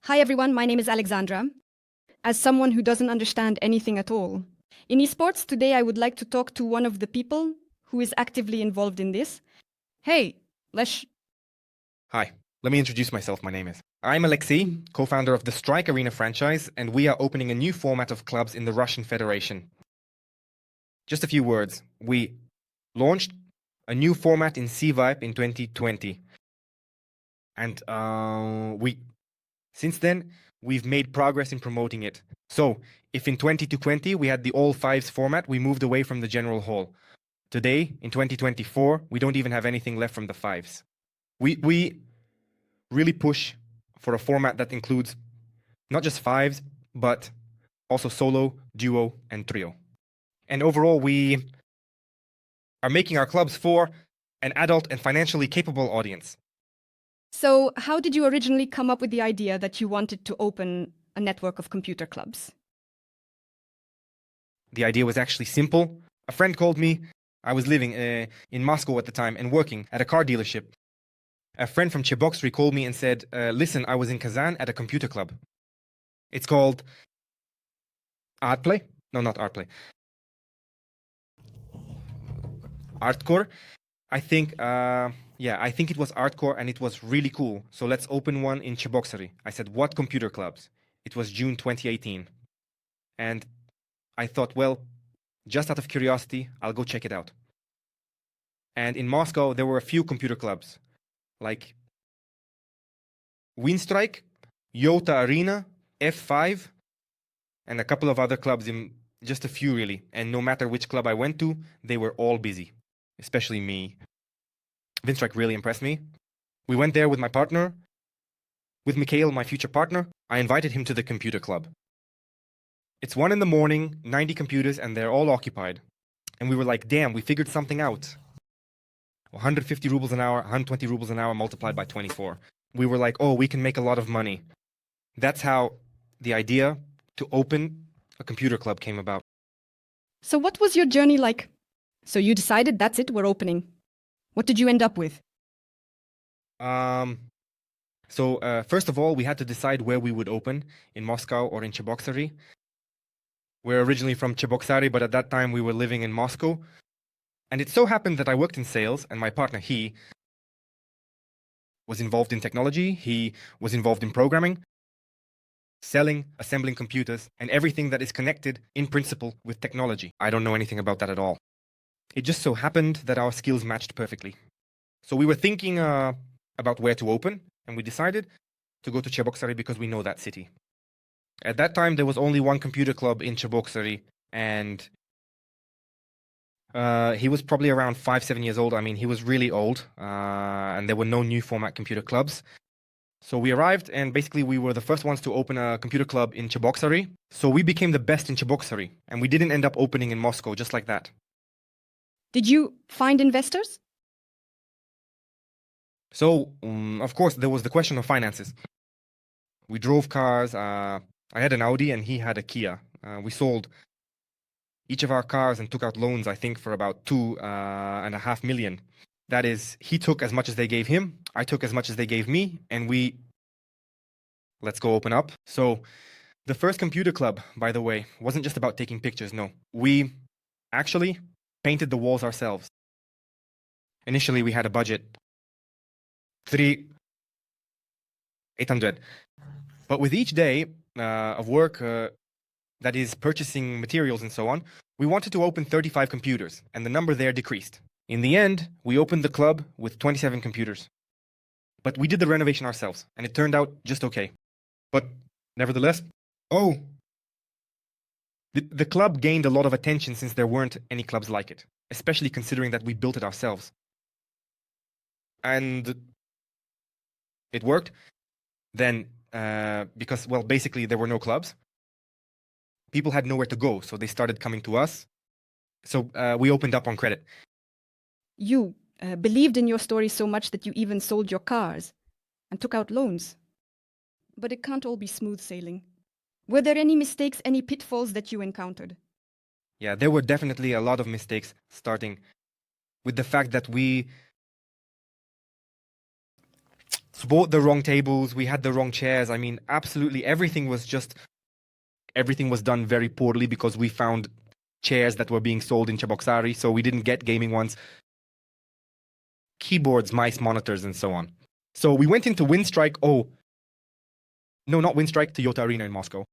Hi everyone, my name is Alexandra. As someone who doesn't understand anything at all, in esports today I would like to talk to one of the people who is actively involved in this. Hey, Lesh. Hi, let me introduce myself. My name is. I'm Alexey, co-founder of the Strike Arena franchise, and we are opening a new format of clubs in the Russian Federation. Just a few words. We launched a new format in C-Vibe in 2020. And since then, we've made progress in promoting it. So, if in 2020 we had the all fives format, we moved away from the general hall. Today, in 2024, we don't even have anything left from the fives. We really push for a format that includes not just fives, but also solo, duo, and trio. And overall, we are making our clubs for an adult and financially capable audience. So, how did you originally come up with the idea that you wanted to open a network of computer clubs? The idea was actually simple. A friend called me. I was living in Moscow at the time and working at a car dealership. A friend from Cheboksary called me and said, listen, I was in Kazan at a computer club. It's called Artplay? No, not Artplay. Artcore. I think it was Artcore and it was really cool. So let's open one in Cheboksary. I said, what computer clubs? It was June 2018. And I thought, well, just out of curiosity, I'll go check it out. And in Moscow, there were a few computer clubs, like Winstrike, Yota Arena, F5, and a couple of other clubs, in just a few really. And no matter which club I went to, they were all busy, especially me. Winstrike really impressed me. We went there with my partner, with Mikhail, my future partner. I invited him to the computer club. It's 1 a.m, 90 computers, and they're all occupied. And we were like, damn, we figured something out. 150 rubles an hour, 120 rubles an hour multiplied by 24. We were like, oh, we can make a lot of money. That's how the idea to open a computer club came about. So, what was your journey like? So, you decided that's it, we're opening. What did you end up with? First of all, we had to decide where we would open, in Moscow or in Cheboksary. We're originally from Cheboksary, but at that time we were living in Moscow. And it so happened that I worked in sales, and my partner, he was involved in technology, he was involved in programming, selling, assembling computers, and everything that is connected, in principle, with technology. I don't know anything about that at all. It just so happened that our skills matched perfectly. So we were thinking about where to open, and we decided to go to Cheboksary because we know that city. At that time, there was only one computer club in Cheboksary, and he was probably around 5-7 years old. I mean, he was really old, and there were no new format computer clubs. So we arrived, and basically we were the first ones to open a computer club in Cheboksary. So we became the best in Cheboksary, and we didn't end up opening in Moscow just like that. Did you find investors? So, of course, there was the question of finances. We drove cars. I had an Audi and he had a Kia. We sold each of our cars and took out loans, I think, for about 2.5 million. That is, he took as much as they gave him, I took as much as they gave me, and let's go open up. So the first computer club, by the way, wasn't just about taking pictures, no. We actually painted the walls ourselves. Initially, we had a budget, 800. But with each day of work, that is purchasing materials and so on, we wanted to open 35 computers, and the number there decreased. In the end, we opened the club with 27 computers. But we did the renovation ourselves, and it turned out just okay. But nevertheless, the club gained a lot of attention since there weren't any clubs like it, especially considering that we built it ourselves. And it worked. Then, because, well, basically there were no clubs, people had nowhere to go, so they started coming to us. So we opened up on credit. You believed in your story so much that you even sold your cars and took out loans. But it can't all be smooth sailing. Were there any mistakes, any pitfalls that you encountered? Yeah, there were definitely a lot of mistakes, starting with the fact that we bought the wrong tables, we had the wrong chairs. I mean, absolutely everything was done very poorly because we found chairs that were being sold in Cheboksary, so we didn't get gaming ones. Keyboards, mice, monitors, and so on. So we went into Windstrike. Oh, no, not Windstrike, Toyota Arena in Moscow.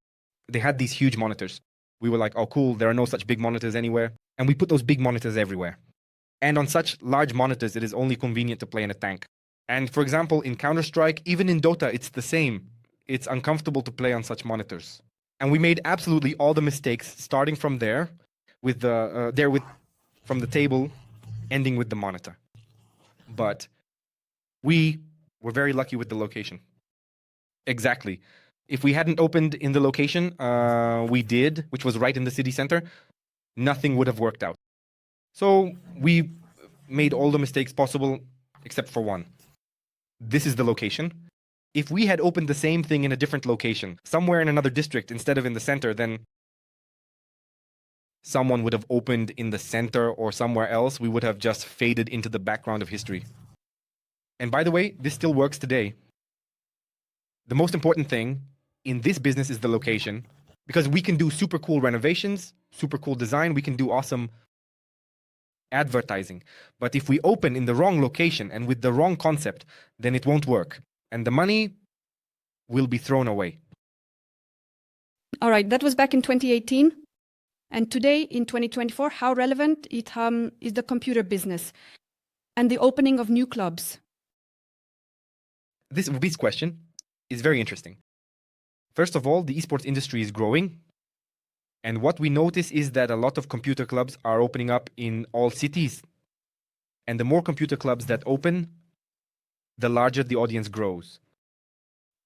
They had these huge monitors. We were like, oh, cool, there are no such big monitors anywhere. And we put those big monitors everywhere. And on such large monitors, it is only convenient to play in a tank. And for example, in Counter-Strike, even in Dota, it's the same. It's uncomfortable to play on such monitors. And we made absolutely all the mistakes, starting from there, from the table, ending with the monitor. But we were very lucky with the location. Exactly. If we hadn't opened in the location we did, which was right in the city center, nothing would have worked out. So we made all the mistakes possible except for one. This is the location. If we had opened the same thing in a different location, somewhere in another district instead of in the center, then someone would have opened in the center or somewhere else. We would have just faded into the background of history. And by the way, this still works today. The most important thing in this business is the location, because we can do super cool renovations, super cool design, we can do awesome advertising. But if we open in the wrong location and with the wrong concept, then it won't work. And the money will be thrown away. All right, that was back in 2018. And today, in 2024, how relevant is the computer business and the opening of new clubs? This question is very interesting. First of all, the esports industry is growing. And what we notice is that a lot of computer clubs are opening up in all cities. And the more computer clubs that open, the larger the audience grows.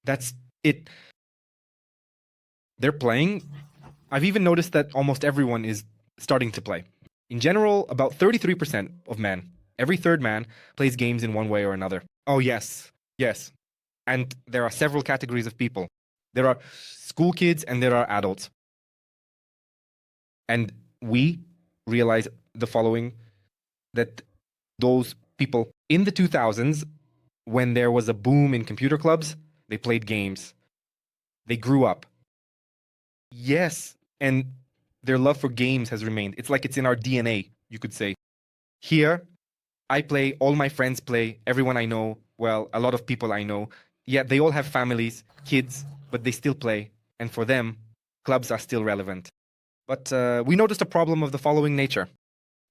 That's it. They're playing. I've even noticed that almost everyone is starting to play. In general, about 33% of men, every third man, plays games in one way or another. Oh, yes. Yes. And there are several categories of people. There are school kids and there are adults. And we realize the following, that those people in the 2000s, when there was a boom in computer clubs, they played games. They grew up. Yes, and their love for games has remained. It's like it's in our DNA, you could say. Here, I play, all my friends play, everyone I know, well, a lot of people I know. Yeah, they all have families, kids, but they still play. And for them, clubs are still relevant. But we noticed a problem of the following nature.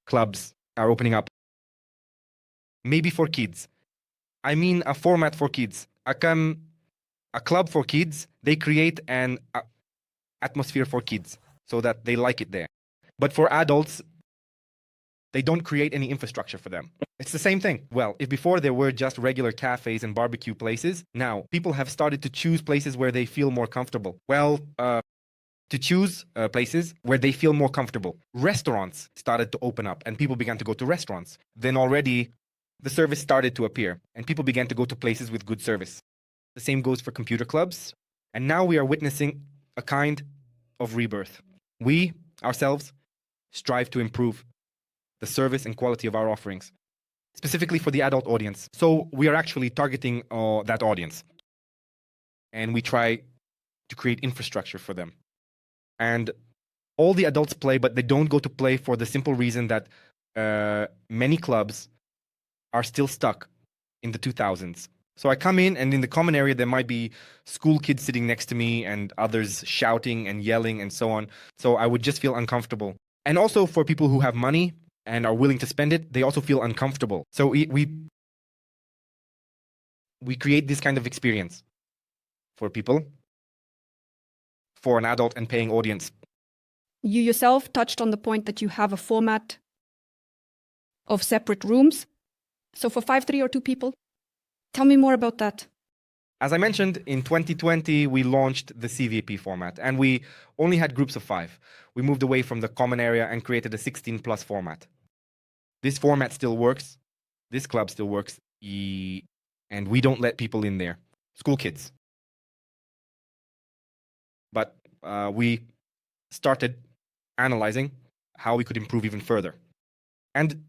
Clubs are opening up. Maybe for kids. I mean a format for kids. A club for kids, they create an atmosphere for kids so that they like it there. But for adults, they don't create any infrastructure for them. It's the same thing. Well, if before there were just regular cafes and barbecue places, now people have started to choose places where they feel more comfortable. Well, to choose places where they feel more comfortable. Restaurants started to open up and people began to go to restaurants. Then already the service started to appear and people began to go to places with good service. The same goes for computer clubs. And now we are witnessing a kind of rebirth. We, ourselves, strive to improve the service and quality of our offerings, specifically for the adult audience. So we are actually targeting that audience. And we try to create infrastructure for them. And all the adults play, but they don't go to play for the simple reason that many clubs are still stuck in the 2000s. So I come in, and in the common area, there might be school kids sitting next to me and others shouting and yelling and so on. So I would just feel uncomfortable. And also for people who have money and are willing to spend it, they also feel uncomfortable. So we create this kind of experience for people, for an adult and paying audience. You yourself touched on the point that you have a format of separate rooms. So for 5, 3, or 2 people, tell me more about that. As I mentioned, in 2020, we launched the CVP format, and we only had groups of 5. We moved away from the common area and created a 16+ format. This format still works. This club still works. And we don't let people in there. School kids. But we started analyzing how we could improve even further. And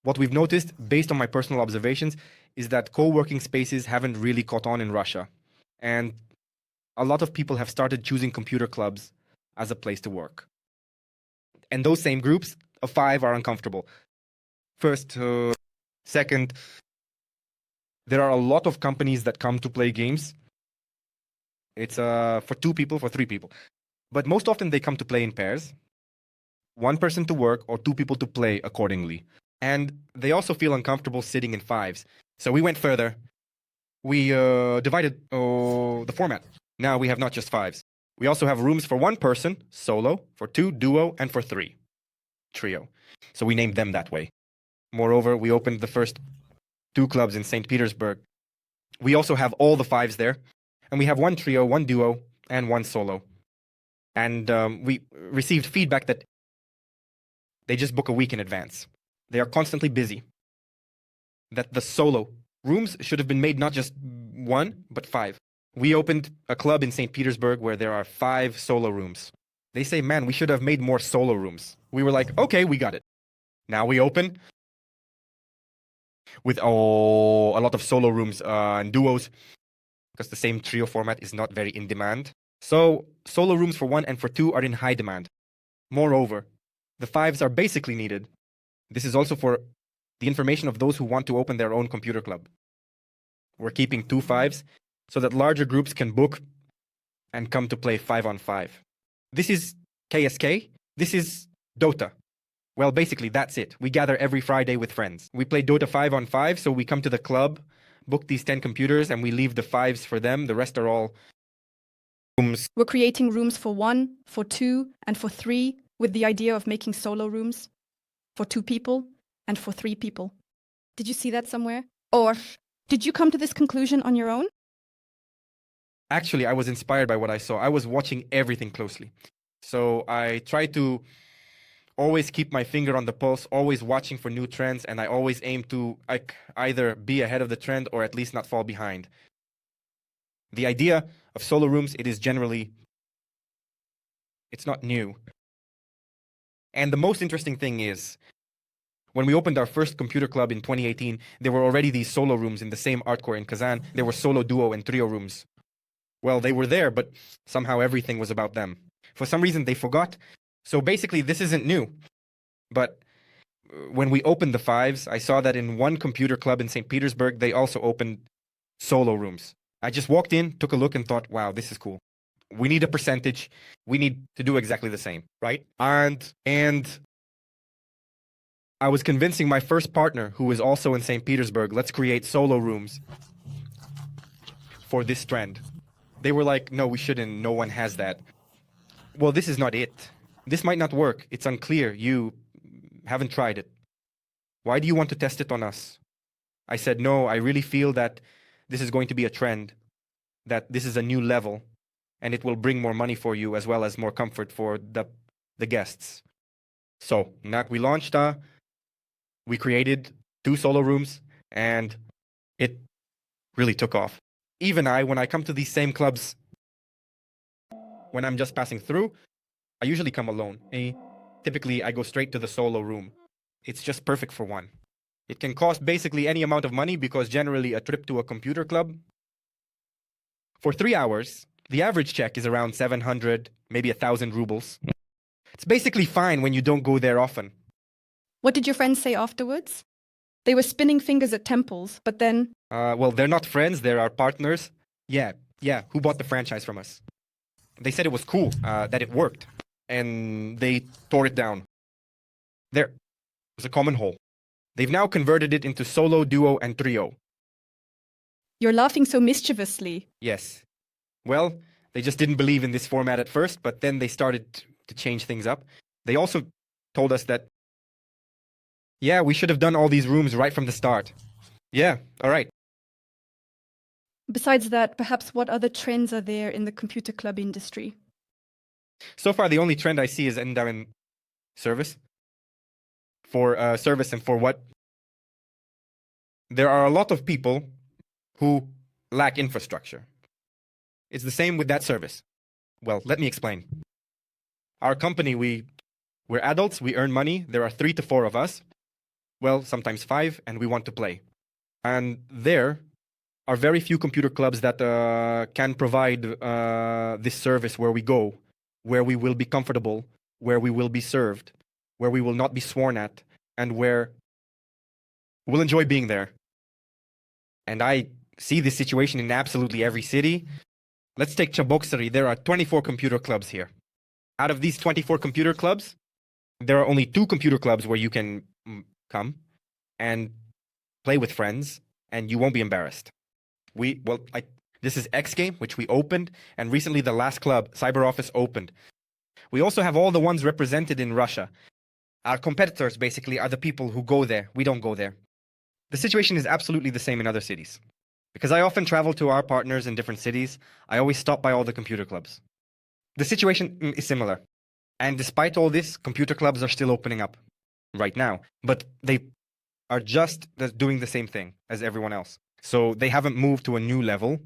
what we've noticed, based on my personal observations, is that co-working spaces haven't really caught on in Russia. And a lot of people have started choosing computer clubs as a place to work. And those same groups of 5 are uncomfortable. First, second, there are a lot of companies that come to play games. It's for 2 people, for 3 people. But most often they come to play in pairs. 1 person to work or 2 people to play accordingly. And they also feel uncomfortable sitting in 5s. So we went further. We divided the format. Now we have not just 5s. We also have rooms for 1 person, solo, for 2, duo, and for 3, trio. So we named them that way. Moreover, we opened the first 2 clubs in St. Petersburg. We also have all the 5s there. And we have 1 trio, 1 duo, and 1 solo. And we received feedback that they just book a week in advance. They are constantly busy. That the solo rooms should have been made not just 1, but 5. We opened a club in St. Petersburg where there are 5 solo rooms. They say, man, we should have made more solo rooms. We were like, okay, we got it. Now we open with a lot of solo rooms and duos, because the same trio format is not very in demand. So solo rooms for 1 and for 2 are in high demand. Moreover, the 5s are basically needed. This is also for the information of those who want to open their own computer club. We're keeping 2 5s so that larger groups can book and come to play 5-on-5. This is KSK. This is Dota. Well, basically, that's it. We gather every Friday with friends. We play Dota 5-on-5, so we come to the club, book these 10 computers, and we leave the 5s for them. The rest are all rooms. We're creating rooms for 1, for 2, and for 3, with the idea of making solo rooms for 2 people and for 3 people. Did you see that somewhere? Or did you come to this conclusion on your own? Actually, I was inspired by what I saw. I was watching everything closely. So I try to always keep my finger on the pulse, always watching for new trends, and I always aim to either be ahead of the trend or at least not fall behind. The idea of solo rooms, it is generally, it's not new. And the most interesting thing is, when we opened our first computer club in 2018, there were already these solo rooms in the same art core in Kazan. There were solo, duo, and trio rooms. Well, they were there, but somehow everything was about them. For some reason, they forgot. So basically, this isn't new. But when we opened the 5s, I saw that in 1 computer club in St. Petersburg, they also opened solo rooms. I just walked in, took a look, and thought, wow, this is cool. We need a percentage. We need to do exactly the same, right? And I was convincing my first partner, who is also in St. Petersburg, let's create solo rooms for this trend. They were like, no, we shouldn't. No one has that. Well, this is not it. This might not work. It's unclear. You haven't tried it. Why do you want to test it on us? I said, no, I really feel that this is going to be a trend, that this is a new level, and it will bring more money for you as well as more comfort for the guests. So, we launched, we created 2 solo rooms, and it really took off. Even when I come to these same clubs, when I'm just passing through, I usually come alone. Typically, I go straight to the solo room. It's just perfect for 1. It can cost basically any amount of money because generally a trip to a computer club, for 3 hours, the average check is around 700, maybe 1,000 rubles. It's basically fine when you don't go there often. What did your friends say afterwards? They were spinning fingers at temples, but then... Well, they're not friends, they're our partners. Yeah, who bought the franchise from us? They said it was cool, that it worked. And they tore it down. There was a common hole. They've now converted it into solo, duo, and trio. You're laughing so mischievously. Yes. Well, they just didn't believe in this format at first, but then they started to change things up. They also told us that, yeah, we should have done all these rooms right from the start. Yeah, all right. Besides that, perhaps what other trends are there in the computer club industry? So far, the only trend I see is in service. For service and for what? There are a lot of people who lack infrastructure. It's the same with that service. Well, let me explain. Our company, we're adults, we earn money. There are 3 to 4 of us. Well, sometimes 5, and we want to play. And there are very few computer clubs that can provide this service where we go, where we will be comfortable, where we will be served, where we will not be sworn at, and where we'll enjoy being there. And I see this situation in absolutely every city. Let's take Cheboksary. There are 24 computer clubs here. Out of these 24 computer clubs, there are only 2 computer clubs where you can come and play with friends, and you won't be embarrassed. This is X Game, which we opened, and recently the last club, Cyber Office, opened. We also have all the ones represented in Russia. Our competitors, basically, are the people who go there. We don't go there. The situation is absolutely the same in other cities. Because I often travel to our partners in different cities, I always stop by all the computer clubs. The situation is similar. And despite all this, computer clubs are still opening up right now. But they are just doing the same thing as everyone else. So they haven't moved to a new level.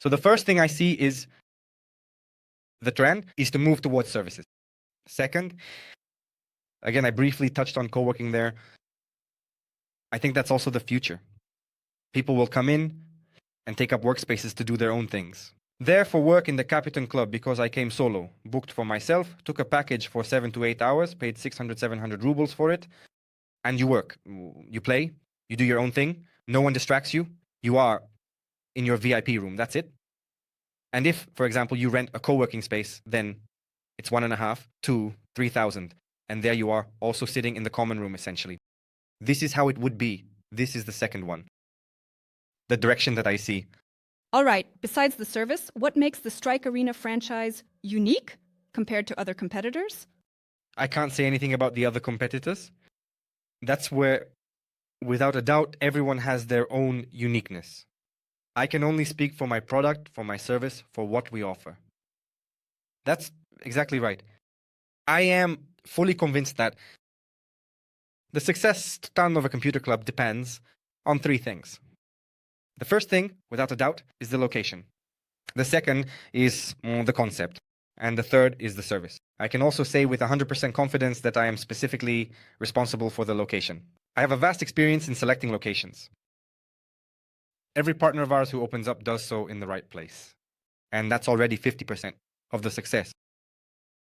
So the first thing I see is the trend is to move towards services. Second, again, I briefly touched on co-working there. I think that's also the future. People will come in and take up workspaces to do their own things. There for work in the Capitan Club because I came solo, booked for myself, took a package for 7 to 8 hours, paid 600, 700 rubles for it, and you work. You play, you do your own thing, no one distracts you, you are in your VIP room, that's it. And if, for example, you rent a co-working space, then it's 1.5, 2, 3,000, and there you are, also sitting in the common room essentially. This is how it would be. This is the second one. The direction that I see. All right, besides the service, what makes the Strike Arena franchise unique compared to other competitors? I can't say anything about the other competitors. That's where, without a doubt, everyone has their own uniqueness. I can only speak for my product, for my service, for what we offer. That's exactly right. I am fully convinced that the success of a computer club depends on 3 things. The first thing, without a doubt, is the location. The second is the concept. And the third is the service. I can also say with 100% confidence that I am specifically responsible for the location. I have a vast experience in selecting locations. Every partner of ours who opens up does so in the right place. And that's already 50% of the success.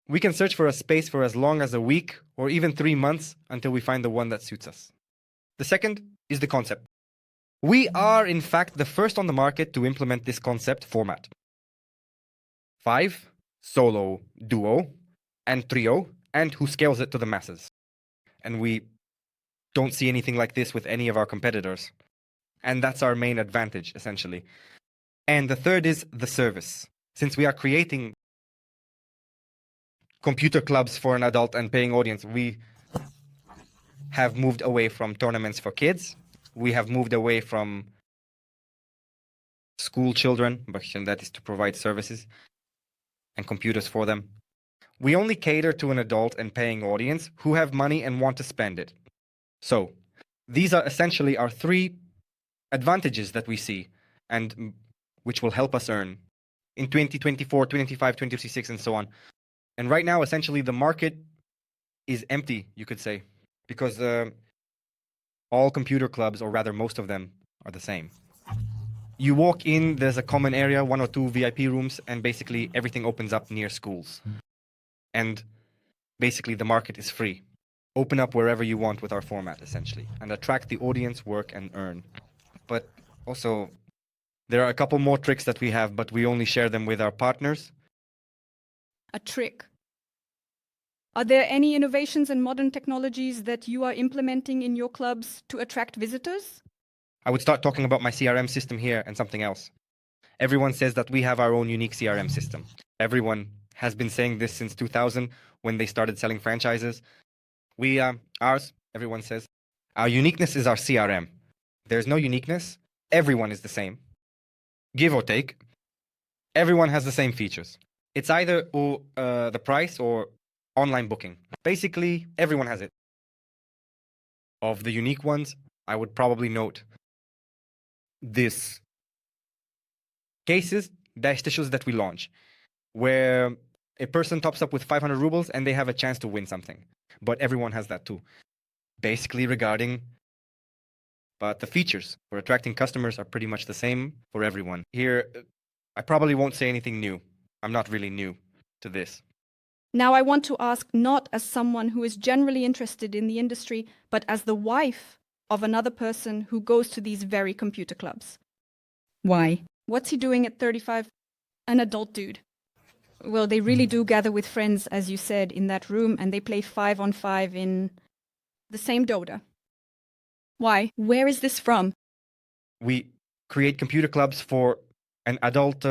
We can search for a space for as long as a week or even 3 months until we find the one that suits us. The second is the concept. We are, in fact, the first on the market to implement this concept format. 5, solo, duo, and trio, and who scales it to the masses. And we don't see anything like this with any of our competitors. And that's our main advantage, essentially. And the third is the service. Since we are creating computer clubs for an adult and paying audience, we have moved away from tournaments for kids. We have moved away from school children, but that is to provide services and computers for them. We only cater to an adult and paying audience who have money and want to spend it. So, these are essentially our 3 advantages that we see and which will help us earn in 2024, 2025, 2026, and so on. And right now, essentially, the market is empty, you could say, because all computer clubs, or rather most of them, are the same. You walk in, there's a common area, 1 or 2 VIP rooms, and basically everything opens up near schools. And basically the market is free. Open up wherever you want with our format, essentially, and attract the audience, work, and earn. But also, there are a couple more tricks that we have, but we only share them with our partners. A trick. Are there any innovations and modern technologies that you are implementing in your clubs to attract visitors? I would start talking about my CRM system here and something else. Everyone says that we have our own unique CRM system. Everyone has been saying this since 2000 when they started selling franchises. Ours, everyone says, our uniqueness is our CRM. There's no uniqueness. Everyone is the same. Give or take. Everyone has the same features. It's either the price or online booking. Basically, everyone has it. Of the unique ones, I would probably note this cases, dash issues that we launch, where a person tops up with 500 rubles and they have a chance to win something. But everyone has that too. Basically regarding but the features for attracting customers are pretty much the same for everyone. Here, I probably won't say anything new. I'm not really new to this. Now I want to ask not as someone who is generally interested in the industry, but as the wife of another person who goes to these very computer clubs. Why? What's he doing at 35? An adult dude. Well, they really do gather with friends, as you said, in that room, and they play 5-on-5 in the same Dota. Why? Where is this from? We create computer clubs for an adult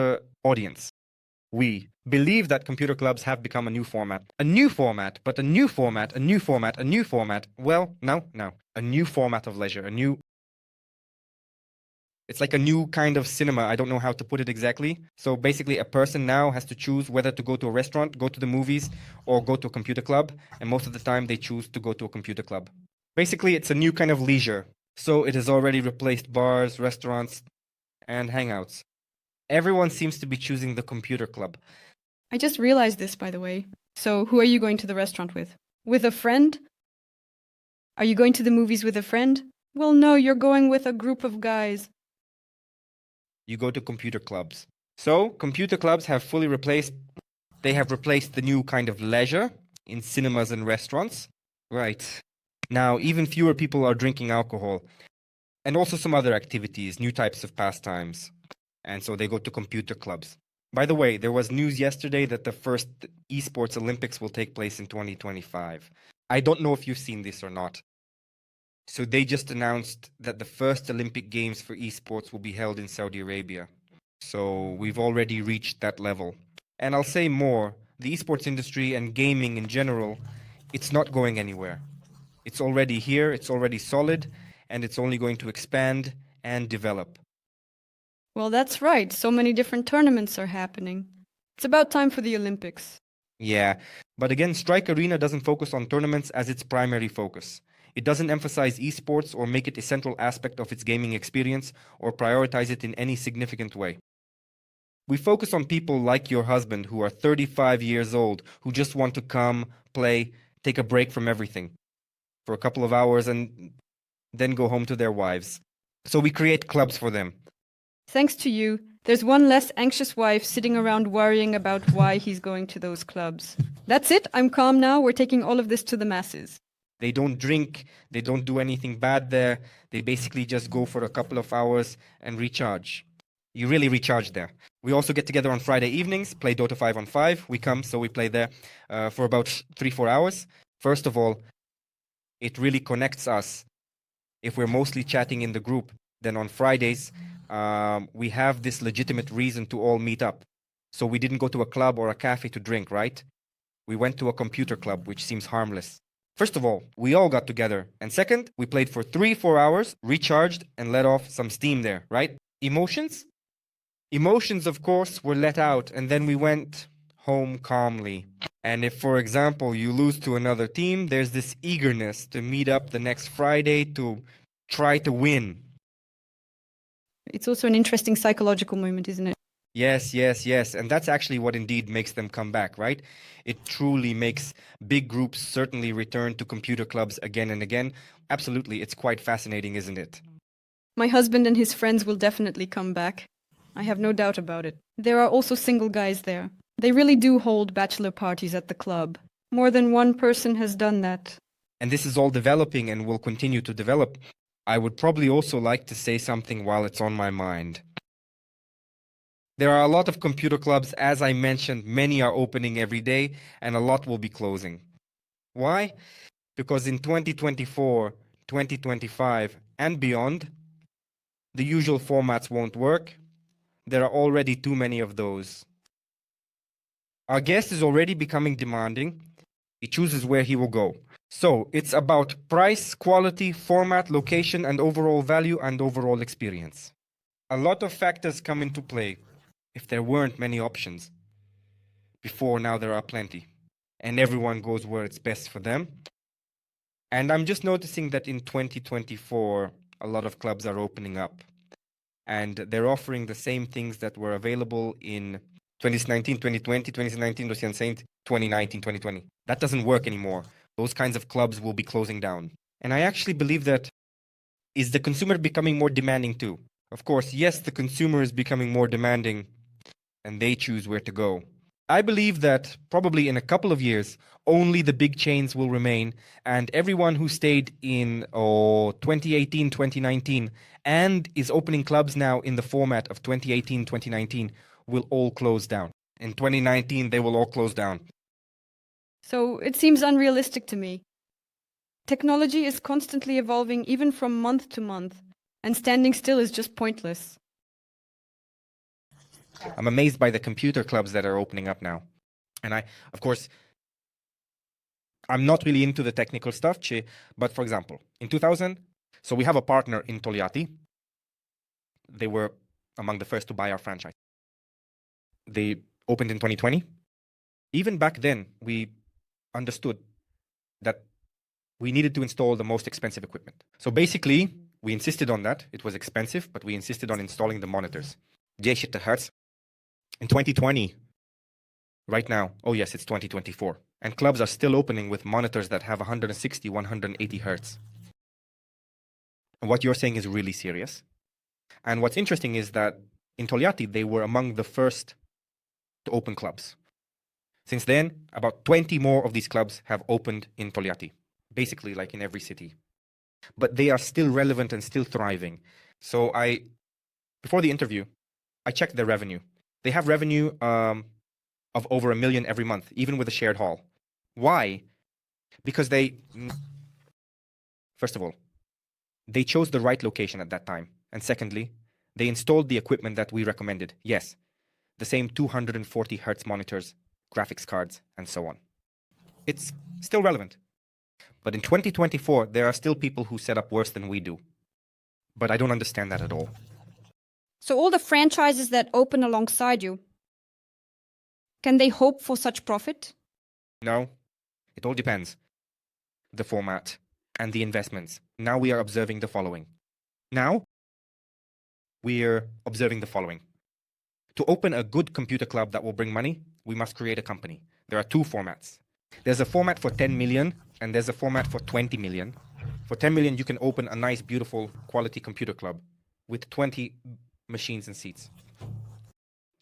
audience. We believe that computer clubs have become a new format. A new format, but a new format, a new format, a new format. Well, no. A new format of leisure, It's like a new kind of cinema. I don't know how to put it exactly. So basically, a person now has to choose whether to go to a restaurant, go to the movies, or go to a computer club. And most of the time, they choose to go to a computer club. Basically, it's a new kind of leisure. So it has already replaced bars, restaurants, and hangouts. Everyone seems to be choosing the computer club. I just realized this, by the way. So who are you going to the restaurant with? With a friend? Are you going to the movies with a friend? Well, no, you're going with a group of guys. You go to computer clubs. So computer clubs have replaced the new kind of leisure in cinemas and restaurants. Right. Now, even fewer people are drinking alcohol and also some other activities, new types of pastimes. And so they go to computer clubs. By the way, there was news yesterday that the first esports Olympics will take place in 2025. I don't know if you've seen this or not. So they just announced that the first Olympic Games for esports will be held in Saudi Arabia. So we've already reached that level. And I'll say more, the esports industry and gaming in general, it's not going anywhere. It's already here, it's already solid, and it's only going to expand and develop. Well, that's right. So many different tournaments are happening. It's about time for the Olympics. Yeah, but again, Strike Arena doesn't focus on tournaments as its primary focus. It doesn't emphasize esports or make it a central aspect of its gaming experience or prioritize it in any significant way. We focus on people like your husband who are 35 years old, who just want to come, play, take a break from everything for a couple of hours and then go home to their wives. So we create clubs for them. Thanks to you, there's one less anxious wife sitting around worrying about why he's going to those clubs. That's it, I'm calm now, we're taking all of this to the masses. They don't drink, they don't do anything bad there. They basically just go for a couple of hours and recharge. You really recharge there. We also get together on Friday evenings, play Dota 5-on-5. We come, so we play there for about 3-4 hours. First of all, it really connects us. If we're mostly chatting in the group, then on Fridays, we have this legitimate reason to all meet up. So we didn't go to a club or a cafe to drink, right? We went to a computer club, which seems harmless. First of all, we all got together. And second, we played for 3-4 hours, recharged, and let off some steam there, right? Emotions? Emotions, of course, were let out, and then we went home calmly. And if, for example, you lose to another team, there's this eagerness to meet up the next Friday to try to win. It's also an interesting psychological moment, isn't it? Yes. And that's actually what indeed makes them come back, right? It truly makes big groups certainly return to computer clubs again and again. Absolutely, it's quite fascinating, isn't it? My husband and his friends will definitely come back. I have no doubt about it. There are also single guys there. They really do hold bachelor parties at the club. More than one person has done that. And this is all developing and will continue to develop. I would probably also like to say something while it's on my mind. There are a lot of computer clubs, as I mentioned, many are opening every day, and a lot will be closing. Why? Because in 2024, 2025, and beyond, the usual formats won't work. There are already too many of those. Our guest is already becoming demanding. He chooses where he will go. So it's about price, quality, format, location, and overall value and overall experience. A lot of factors come into play. If there weren't many options. Before, now there are plenty. And everyone goes where it's best for them. And I'm just noticing that in 2024, a lot of clubs are opening up. And they're offering the same things that were available in 2019, 2020, 2019, 2019, 2020. That doesn't work anymore. Those kinds of clubs will be closing down. And I actually believe that Is the consumer becoming more demanding too? Of course, yes, the consumer is becoming more demanding and they choose where to go. I believe that probably in a couple of years, only the big chains will remain, and everyone who stayed in 2018, 2019, and is opening clubs now in the format of 2018, 2019, will all close down. In 2019, they will all close down. So it seems unrealistic to me. Technology is constantly evolving even from month to month, and standing still is just pointless. I'm amazed by the computer clubs that are opening up now. And of course, I'm not really into the technical stuff, but for example, in 2000, so we have a partner in Togliatti. They were among the first to buy our franchise. They opened in 2020. Even back then, we understood that we needed to install the most expensive equipment. So basically, we insisted on that. It was expensive, but we insisted on installing the monitors. 10 hertz. In 2020, right now, oh yes, it's 2024. And clubs are still opening with monitors that have 160, 180 hertz. And what you're saying is really serious. And what's interesting is that in Togliatti, they were among the first to open clubs. Since then, about 20 more of these clubs have opened in Togliatti, basically like in every city. But they are still relevant and still thriving. So before the interview, I checked their revenue. They have revenue of over $1 million every month, even with a shared hall. Why? Because first of all, they chose the right location at that time. And secondly, they installed the equipment that we recommended. Yes, the same 240 hertz monitors, graphics cards, and so on. It's still relevant. But in 2024, there are still people who set up worse than we do. But I don't understand that at all. So all the franchises that open alongside you, can they hope for such profit? No, it all depends. The format and the investments. Now we are observing the following. To open a good computer club that will bring money, we must create a company. There are two formats. There's a format for 10 million and there's a format for 20 million. For 10 million, you can open a nice, beautiful, quality computer club with 20 machines and seats.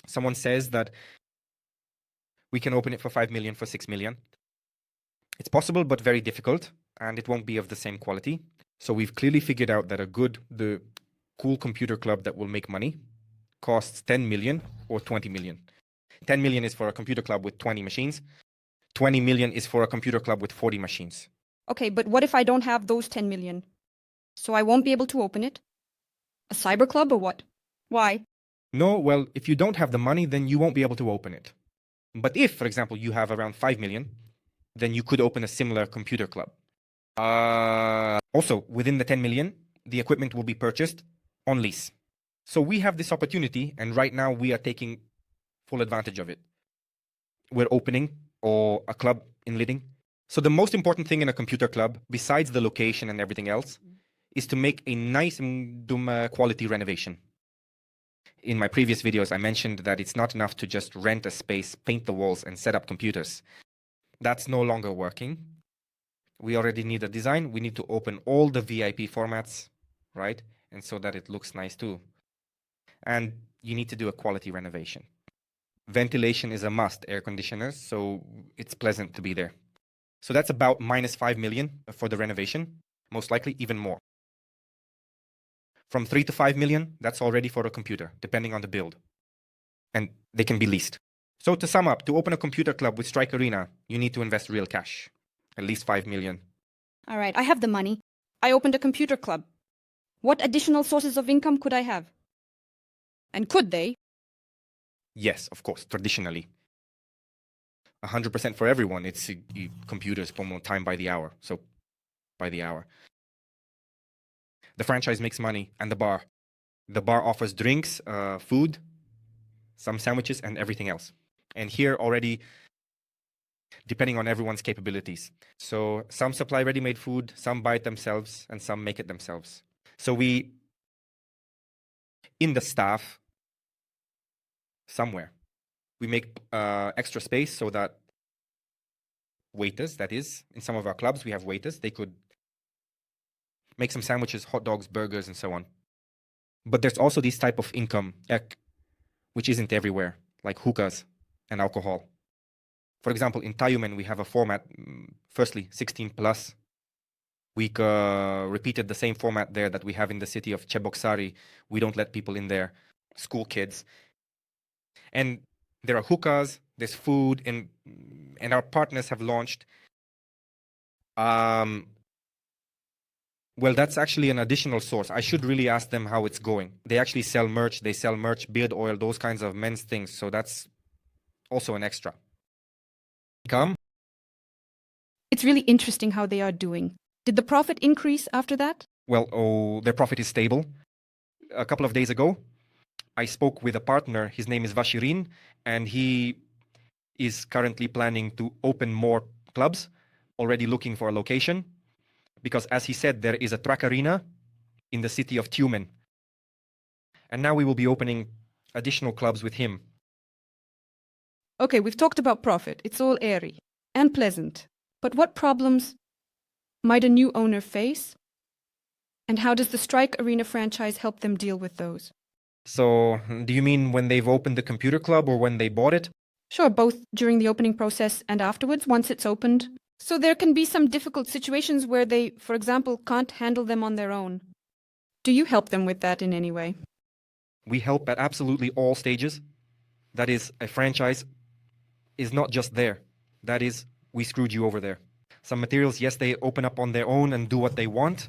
Someone says that we can open it for 5 million, for 6 million. It's possible, but very difficult, and it won't be of the same quality. So we've clearly figured out that the cool computer club that will make money costs 10 million or 20 million. 10 million is for a computer club with 20 machines. 20 million is for a computer club with 40 machines. Okay, but what if I don't have those 10 million? So I won't be able to open it? A cyber club or what? Why? No, well, if you don't have the money, then you won't be able to open it. But if, for example, you have around 5 million, then you could open a similar computer club. Also, within the 10 million, the equipment will be purchased on lease. So we have this opportunity, and right now we are taking full advantage of it. We're opening a club in Liding. So the most important thing in a computer club, besides the location and everything else, is to make a nice quality renovation. In my previous videos, I mentioned that it's not enough to just rent a space, paint the walls, and set up computers. That's no longer working. We already need a design. We need to open all the VIP formats, right? And so that it looks nice too. And you need to do a quality renovation. Ventilation is a must, air conditioners, so it's pleasant to be there. So that's about minus 5 million for the renovation, most likely even more. From 3 to 5 million, that's already for a computer, depending on the build. And they can be leased. So to sum up, to open a computer club with Strike Arena, you need to invest real cash, at least 5 million. All right, I have the money. I opened a computer club. What additional sources of income could I have? And could they? Yes, of course, traditionally. 100% for everyone, it's computers time by the hour. So by the hour. The franchise makes money, and the bar. The bar offers drinks, food, some sandwiches, and everything else. And here already, depending on everyone's capabilities. So some supply ready-made food, some buy it themselves, and some make it themselves. So in the staff, somewhere, we make extra space so that waiters, that is, in some of our clubs, we have waiters. They could make some sandwiches, hot dogs, burgers, and so on. But there's also this type of income, which isn't everywhere, like hookahs and alcohol. For example, in Tayumen, we have a format, firstly, 16 plus. We repeated the same format there that we have in the city of Cheboksary. We don't let people in there, school kids. And there are hookahs, there's food, and our partners have launched. Well, that's actually an additional source. I should really ask them how it's going. They actually sell merch. They sell merch, beard oil, those kinds of men's things. So that's also an extra. Come. It's really interesting how they are doing. Did the profit increase after that? Well, their profit is stable. A couple of days ago, I spoke with a partner. His name is Vashirin, and he is currently planning to open more clubs, already looking for a location. Because as he said, there is a track arena in the city of Tyumen. And now we will be opening additional clubs with him. Okay, we've talked about profit. It's all airy and pleasant. But what problems might a new owner face? And how does the Strike Arena franchise help them deal with those? So, do you mean when they've opened the computer club or when they bought it? Sure, both during the opening process and afterwards, once it's opened. So there can be some difficult situations where they, for example, can't handle them on their own. Do you help them with that in any way? We help at absolutely all stages. That is, a franchise is not just there. That is, we screwed you over there. Some materials, yes, they open up on their own and do what they want.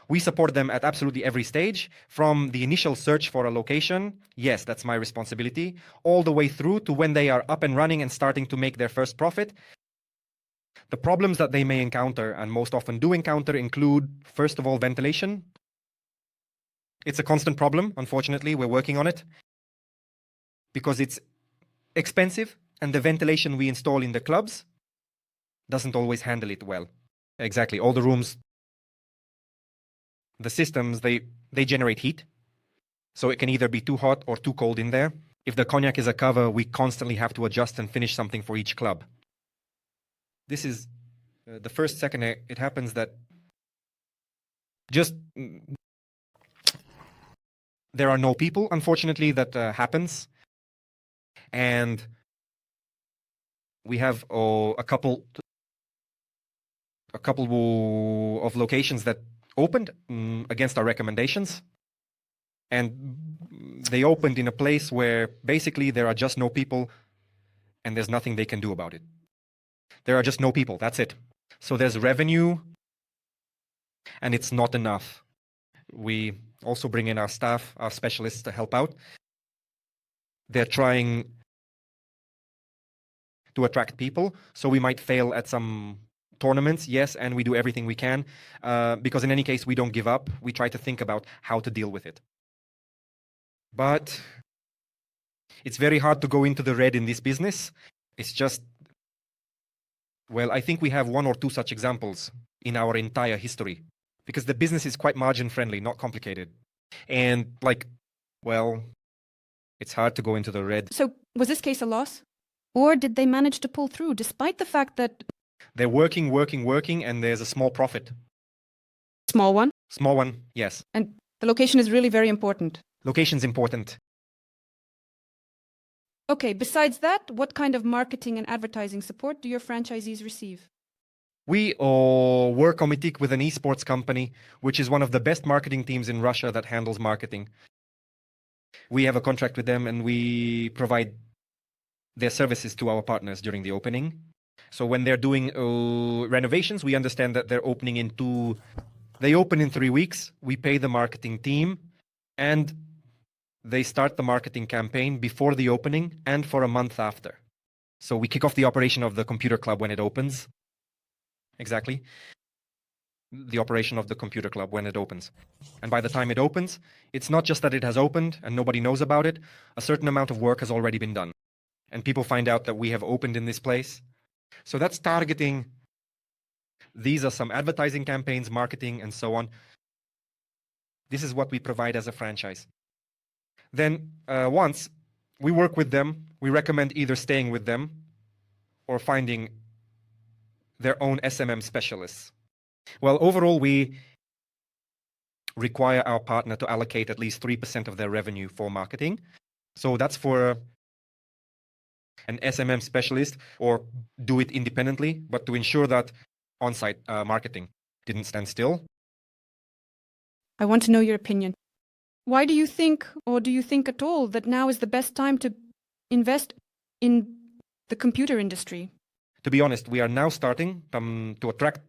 We support them at absolutely every stage, from the initial search for a location, yes, that's my responsibility, all the way through to when they are up and running and starting to make their first profit. The problems that they may encounter, and most often do encounter, include, first of all, ventilation. It's a constant problem, unfortunately. We're working on it because it's expensive, and the ventilation we install in the clubs doesn't always handle it well. Exactly. All the rooms, the systems, they generate heat. So it can either be too hot or too cold in there. If the cognac is a cover, we constantly have to adjust and finish something for each club. This is the first second it happens that just there are no people, unfortunately, that happens. And we have a couple of locations that opened against our recommendations. And they opened in a place where basically there are just no people and there's nothing they can do about it. There are just no people, that's it. So there's revenue and it's not enough. We also bring in our staff, our specialists to help out. They're trying to attract people, so we might fail at some tournaments, yes, and we do everything we can, because in any case, we don't give up. We try to think about how to deal with it. But it's very hard to go into the red in this business. It's just, well, I think we have one or two such examples in our entire history, because the business is quite margin-friendly, not complicated. And well, it's hard to go into the red. So was this case a loss? Or did they manage to pull through despite the fact that... They're working, and there's a small profit. Small one? Small one, yes. And the location is really very important. Location's important. Okay, besides that, what kind of marketing and advertising support do your franchisees receive? We work on Mythic with an esports company, which is one of the best marketing teams in Russia that handles marketing. We have a contract with them and we provide their services to our partners during the opening. So when they're doing renovations, we understand that they're opening they open in 3 weeks. We pay the marketing team and they start the marketing campaign before the opening and for a month after. So we kick off the operation of the computer club when it opens. Exactly. The operation of the computer club when it opens. And by the time it opens, it's not just that it has opened and nobody knows about it. A certain amount of work has already been done. And people find out that we have opened in this place. So that's targeting. These are some advertising campaigns, marketing, and so on. This is what we provide as a franchise. Then once we work with them, we recommend either staying with them or finding their own SMM specialists. Well, overall, we require our partner to allocate at least 3% of their revenue for marketing. So that's for an SMM specialist, or do it independently, but to ensure that on-site marketing didn't stand still. I want to know your opinion. Why do you think, or do you think at all, that now is the best time to invest in the computer industry? To be honest, we are now starting to attract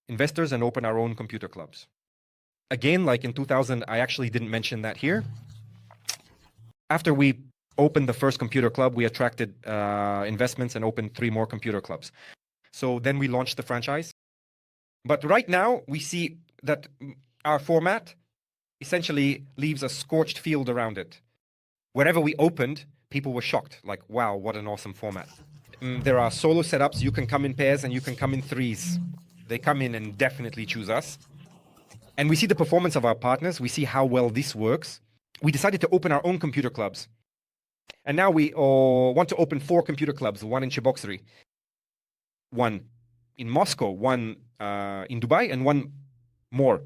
investors and open our own computer clubs. Again, like in 2000, I actually didn't mention that here. After we opened the first computer club, we attracted investments and opened 3 more computer clubs. So then we launched the franchise. But right now, we see that our format essentially leaves a scorched field around it. Wherever we opened, people were shocked, like, wow, what an awesome format. There are solo setups. You can come in pairs and you can come in threes. They come in and definitely choose us. And we see the performance of our partners. We see how well this works. We decided to open our own computer clubs. And now we want to open 4 computer clubs, 1 in Cheboksary, 1 in Moscow, 1 in Dubai, and 1 more.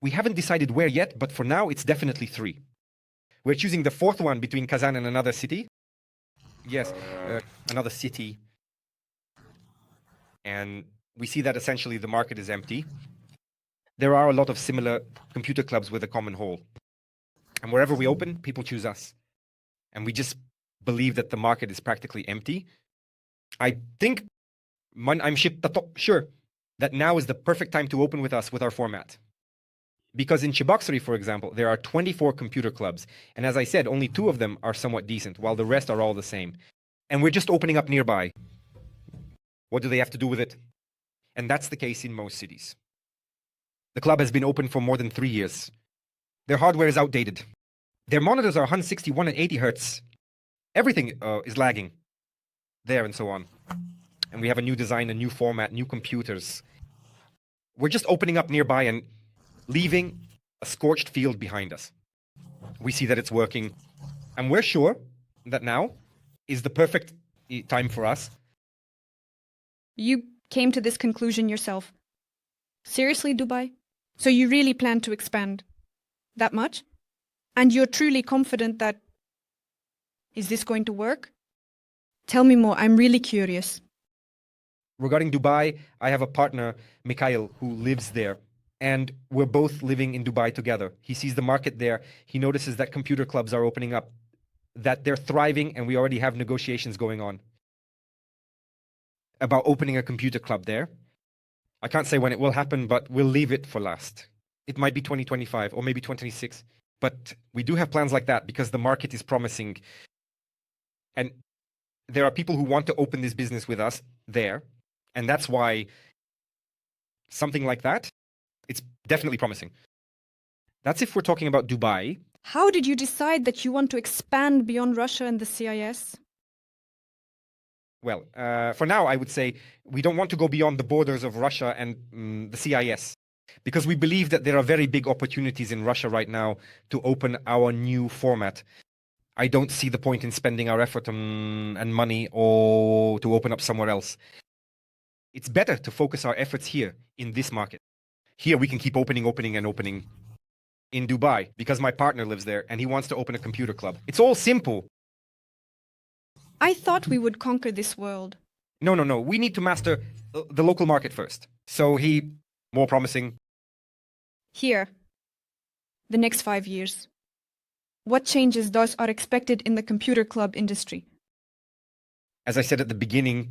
We haven't decided where yet, but for now, it's definitely 3. We're choosing the 4th one between Kazan and another city. Yes, another city. And we see that essentially the market is empty. There are a lot of similar computer clubs with a common whole. And wherever we open, people choose us. And we just believe that the market is practically empty. I think, I'm sure that now is the perfect time to open with us with our format. Because in Cheboksary, for example, there are 24 computer clubs. And as I said, only 2 of them are somewhat decent, while the rest are all the same. And we're just opening up nearby. What do they have to do with it? And that's the case in most cities. The club has been open for more than 3 years. Their hardware is outdated. Their monitors are 161 and 80 hertz. Everything is lagging there and so on. And we have a new design, a new format, new computers. We're just opening up nearby and leaving a scorched field behind us. We see that it's working. And we're sure that now is the perfect time for us. You came to this conclusion yourself. Seriously, Dubai? So you really plan to expand that much? And you're truly confident that... Is this going to work? Tell me more, I'm really curious. Regarding Dubai, I have a partner, Mikhail, who lives there. And we're both living in Dubai together. He sees the market there. He notices that computer clubs are opening up, that they're thriving, and we already have negotiations going on about opening a computer club there. I can't say when it will happen, but we'll leave it for last. It might be 2025 or maybe 2026. But we do have plans like that because the market is promising. And there are people who want to open this business with us there. And that's why something like that, it's definitely promising. That's if we're talking about Dubai. How did you decide that you want to expand beyond Russia and the CIS? Well, for now, I would say we don't want to go beyond the borders of Russia and the CIS, because we believe that there are very big opportunities in Russia right now to open our new format. I don't see the point in spending our effort and money or to open up somewhere else. It's better to focus our efforts here in this market. Here we can keep opening in Dubai because my partner lives there and he wants to open a computer club. It's all simple. I thought we would conquer this world. No. We need to master the local market first. So more promising. Here, the next 5 years. What changes thus are expected in the computer club industry? As I said at the beginning,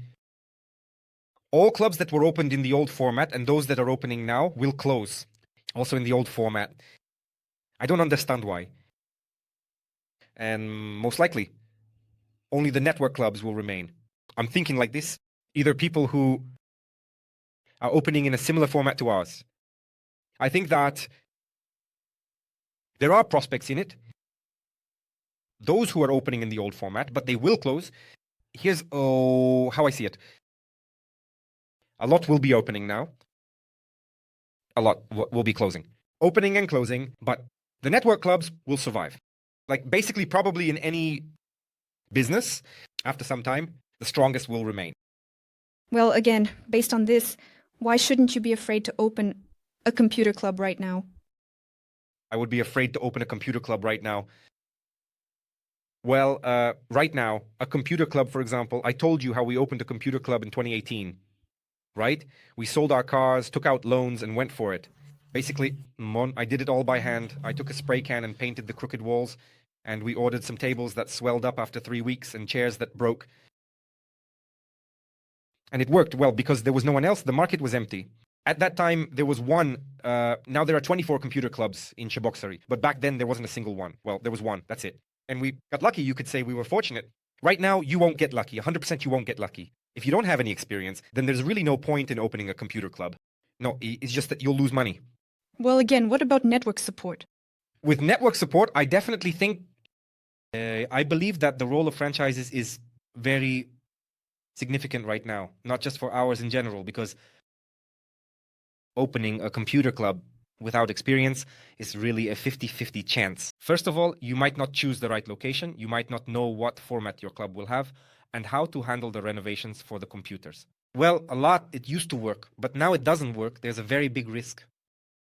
all clubs that were opened in the old format and those that are opening now will close, also in the old format. I don't understand why. And most likely, only the network clubs will remain. I'm thinking like this. Either people who are opening in a similar format to ours. I think that there are prospects in it. Those who are opening in the old format, but they will close. Here's how I see it. A lot will be opening now. A lot will be closing. Opening and closing, but the network clubs will survive. Like basically probably in any business, after some time, the strongest will remain. Well, again, based on this, why shouldn't you be afraid to open a computer club right now? I would be afraid to open a computer club right now. Well, right now, a computer club, for example, I told you how we opened a computer club in 2018, right? We sold our cars, took out loans, and went for it. Basically, I did it all by hand. I took a spray can and painted the crooked walls, and we ordered some tables that swelled up after 3 weeks and chairs that broke. And it worked well because there was no one else. The market was empty. At that time, there was one. Now there are 24 computer clubs in Cheboksary, but back then there wasn't a single one. Well, there was one. That's it. And we got lucky. You could say we were fortunate. Right now, you won't get lucky. 100% you won't get lucky. If you don't have any experience, then there's really no point in opening a computer club. No, it's just that you'll lose money. Well, again, what about network support? With network support, I definitely think, I believe that the role of franchises is very significant right now, not just for ours in general, because opening a computer club without experience is really a 50-50 chance. First of all, you might not choose the right location, you might not know what format your club will have, and how to handle the renovations for the computers. Well, it used to work, but now it doesn't work. There's a very big risk.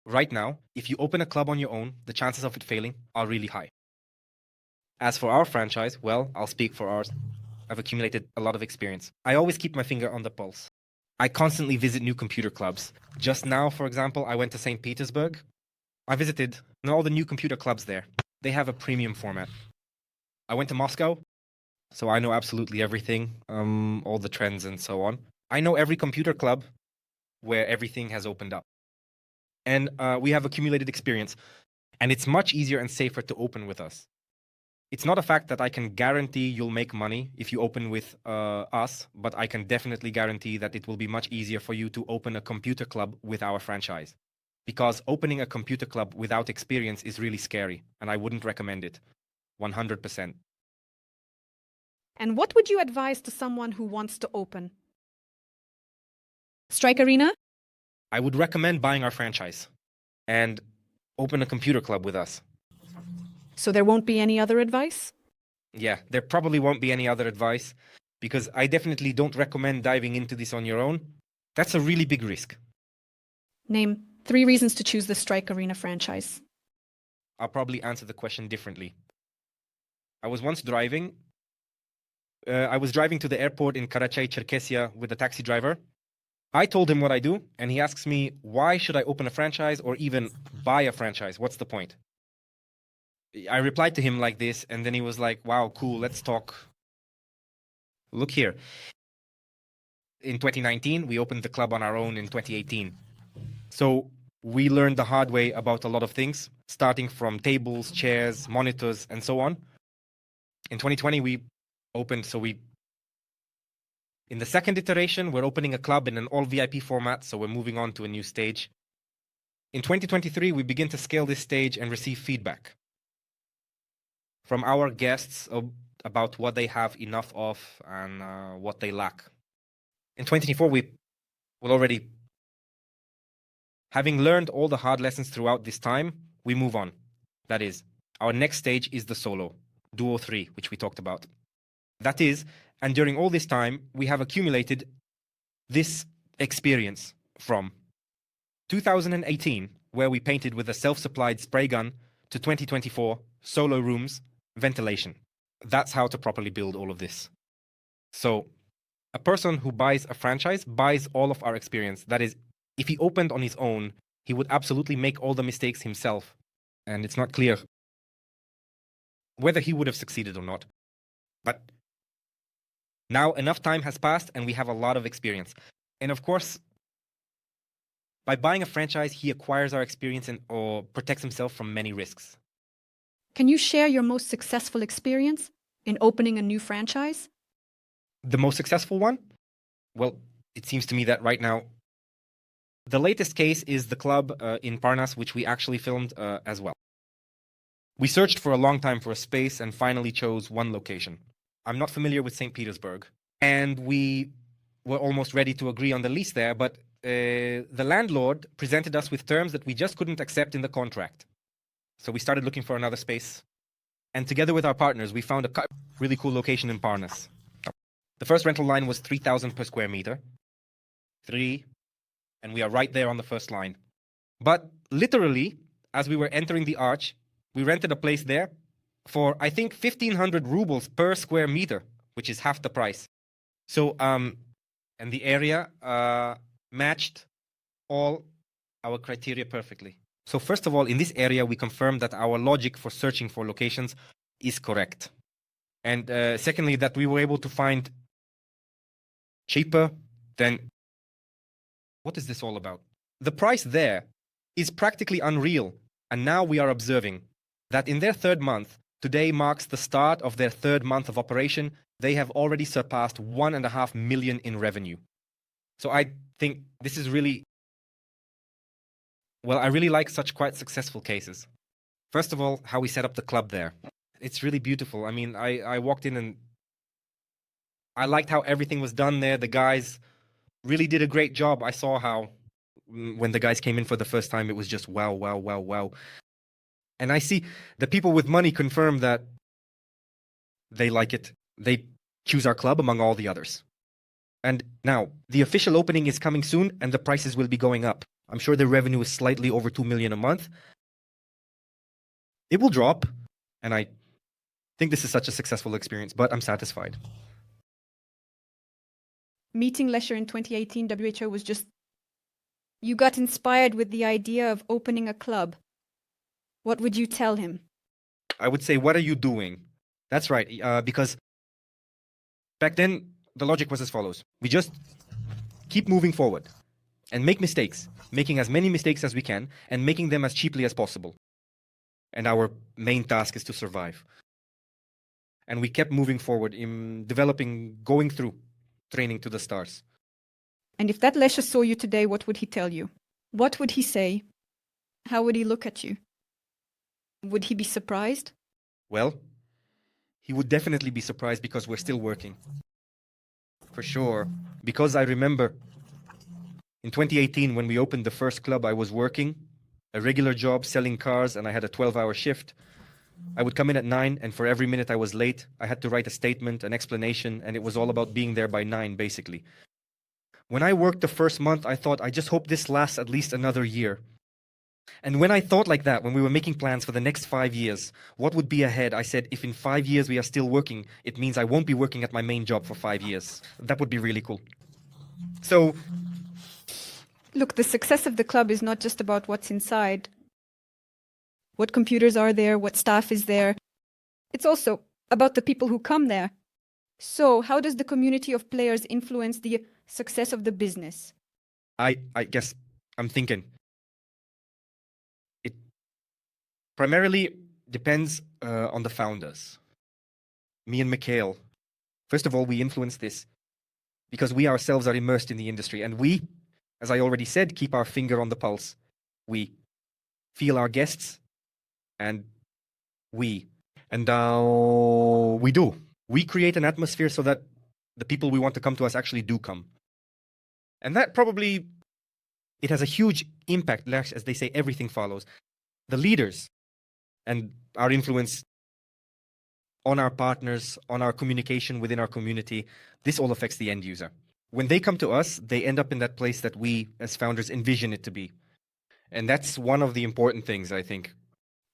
Right now, if you open a club on your own, the chances of it failing are really high. As for our franchise, well, I'll speak for ours. I've accumulated a lot of experience. I always keep my finger on the pulse. I constantly visit new computer clubs. Just now, for example, I went to St. Petersburg. I visited all the new computer clubs there. They have a premium format. I went to Moscow, so I know absolutely everything, all the trends and so on. I know every computer club where everything has opened up. And we have accumulated experience. And it's much easier and safer to open with us. It's not a fact that I can guarantee you'll make money if you open with us, but I can definitely guarantee that it will be much easier for you to open a computer club with our franchise. Because opening a computer club without experience is really scary, and I wouldn't recommend it. 100%. And what would you advise to someone who wants to open? Strike Arena? I would recommend buying our franchise and open a computer club with us. So there won't be any other advice? Yeah, there probably won't be any other advice because I definitely don't recommend diving into this on your own. That's a really big risk. Name 3 reasons to choose the Strike Arena franchise. I'll probably answer the question differently. I was once driving. I was driving to the airport in Karachay, Cherkessia with a taxi driver. I told him what I do, and he asks me, why should I open a franchise or even buy a franchise? What's the point? I replied to him like this, and then he was like, wow, cool, let's talk. Look here. In 2019, we opened the club on our own in 2018. So we learned the hard way about a lot of things, starting from tables, chairs, monitors, and so on. In 2020, we opened, in the second iteration, we're opening a club in an all-VIP format, so we're moving on to a new stage. In 2023, we begin to scale this stage and receive feedback from our guests about what they have enough of and what they lack. In 2024, we will already, having learned all the hard lessons throughout this time, we move on. That is, our next stage is the solo, Duo 3, which we talked about. That is, and during all this time, we have accumulated this experience from 2018, where we painted with a self-supplied spray gun, to 2024, solo rooms, ventilation. That's how to properly build all of this. So, a person who buys a franchise buys all of our experience. That is, if he opened on his own, he would absolutely make all the mistakes himself. And it's not clear whether he would have succeeded or not. But now enough time has passed and we have a lot of experience. And of course, by buying a franchise, he acquires our experience or protects himself from many risks. Can you share your most successful experience in opening a new franchise? The most successful one? Well, it seems to me that right now, the latest case is the club in Parnas, which we actually filmed as well. We searched for a long time for a space and finally chose one location. I'm not familiar with St. Petersburg, and we were almost ready to agree on the lease there, but the landlord presented us with terms that we just couldn't accept in the contract. So we started looking for another space, and together with our partners, we found a really cool location in Parnas. The first rental line was 3,000 per square meter. 3, and we are right there on the first line. But literally, as we were entering the arch, we rented a place there for, I think, 1,500 rubles per square meter, which is half the price. So, and the area matched all our criteria perfectly. So first of all, in this area, we confirmed that our logic for searching for locations is correct. And secondly, that we were able to find cheaper than... What is this all about? The price there is practically unreal. And now we are observing that in their third month, today marks the start of their third month of operation, they have already surpassed 1.5 million in revenue. So I think this is really... Well, I really like such quite successful cases. First of all, how we set up the club there. It's really beautiful. I mean, I walked in and I liked how everything was done there. The guys really did a great job. I saw how when the guys came in for the first time, it was just wow, wow, wow, wow. And I see the people with money confirm that they like it. They choose our club among all the others. And now, the official opening is coming soon and the prices will be going up. I'm sure the revenue is slightly over 2 million a month. It will drop, and I think this is such a successful experience, but I'm satisfied. Meeting Lesher in 2018, WHO was just... You got inspired with the idea of opening a club. What would you tell him? I would say, what are you doing? That's right, because back then, the logic was as follows. We just keep moving forward and make mistakes, making as many mistakes as we can and making them as cheaply as possible. And our main task is to survive. And we kept moving forward in developing, going through training to the stars. And if that Lesher saw you today, what would he tell you? What would he say? How would he look at you? Would he be surprised? Well, he would definitely be surprised because we're still working. For sure. Because I remember in 2018, when we opened the first club, I was working a regular job selling cars and I had a 12-hour shift. I would come in at 9 and for every minute I was late, I had to write a statement, an explanation, and it was all about being there by 9, basically. When I worked the first month, I thought, I just hope this lasts at least another year. And when I thought like that, when we were making plans for the next 5 years, what would be ahead, I said, if in 5 years we are still working, it means I won't be working at my main job for 5 years. That would be really cool. So... Look, the success of the club is not just about what's inside. What computers are there, what staff is there. It's also about the people who come there. So, how does the community of players influence the success of the business? I guess I'm thinking. It primarily depends on the founders. Me and Mikhail. First of all, we influence this because we ourselves are immersed in the industry and we, as I already said, keep our finger on the pulse. We feel our guests and we do. We create an atmosphere so that the people we want to come to us actually do come. And that probably, it has a huge impact. As they say, everything follows. The leaders and our influence on our partners, on our communication within our community, this all affects the end user. When they come to us, they end up in that place that we, as founders, envision it to be. And that's one of the important things, I think.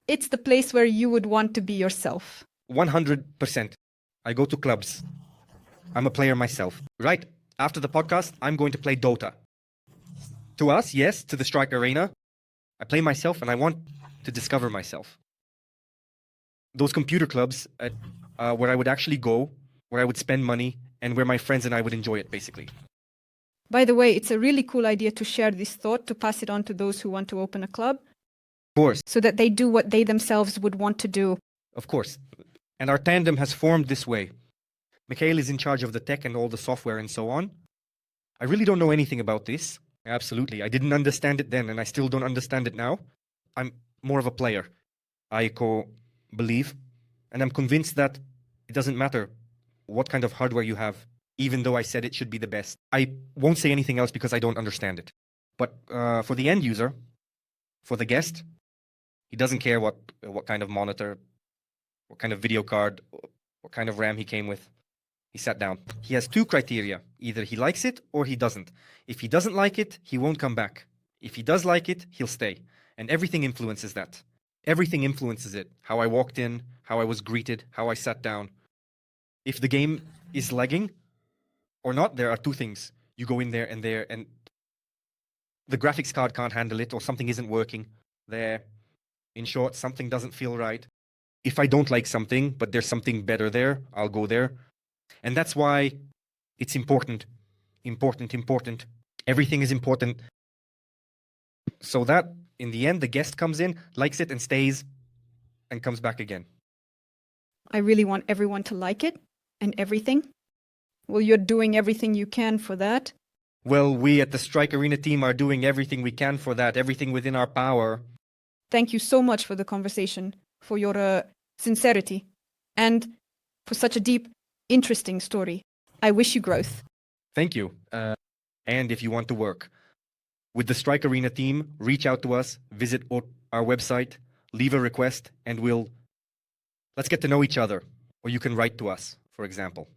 It's the place where you would want to be yourself. 100%. I go to clubs. I'm a player myself. Right after the podcast, I'm going to play Dota. To us, yes, to the Strike Arena. I play myself and I want to discover myself. Those computer clubs where I would actually go, where I would spend money, and where my friends and I would enjoy it, basically. By the way, it's a really cool idea to share this thought, to pass it on to those who want to open a club. Of course. So that they do what they themselves would want to do. Of course. And our tandem has formed this way. Mikhail is in charge of the tech and all the software and so on. I really don't know anything about this. Absolutely. I didn't understand it then, and I still don't understand it now. I'm more of a player. I believe, and I'm convinced that it doesn't matter what kind of hardware you have, even though I said it should be the best. I won't say anything else because I don't understand it. But for the end user, for the guest, he doesn't care what kind of monitor, what kind of video card, what kind of RAM he came with. He sat down. He has 2 criteria. Either he likes it or he doesn't. If he doesn't like it, he won't come back. If he does like it, he'll stay. And everything influences that. Everything influences it. How I walked in, how I was greeted, how I sat down. If the game is lagging or not, there are two things. You go in there, and the graphics card can't handle it, or something isn't working there. In short, something doesn't feel right. If I don't like something, but there's something better there, I'll go there. And that's why it's important. Important. Everything is important. So that, in the end, the guest comes in, likes it, and stays, and comes back again. I really want everyone to like it and everything. Well, you're doing everything you can for that. Well, we at the Strike Arena team are doing everything we can for that, everything within our power. Thank you so much for the conversation, for your sincerity, and for such a deep, interesting story. I wish you growth. Thank you. And if you want to work with the Strike Arena team, reach out to us, visit our website, leave a request, and let's get to know each other. Or you can write to us, for example.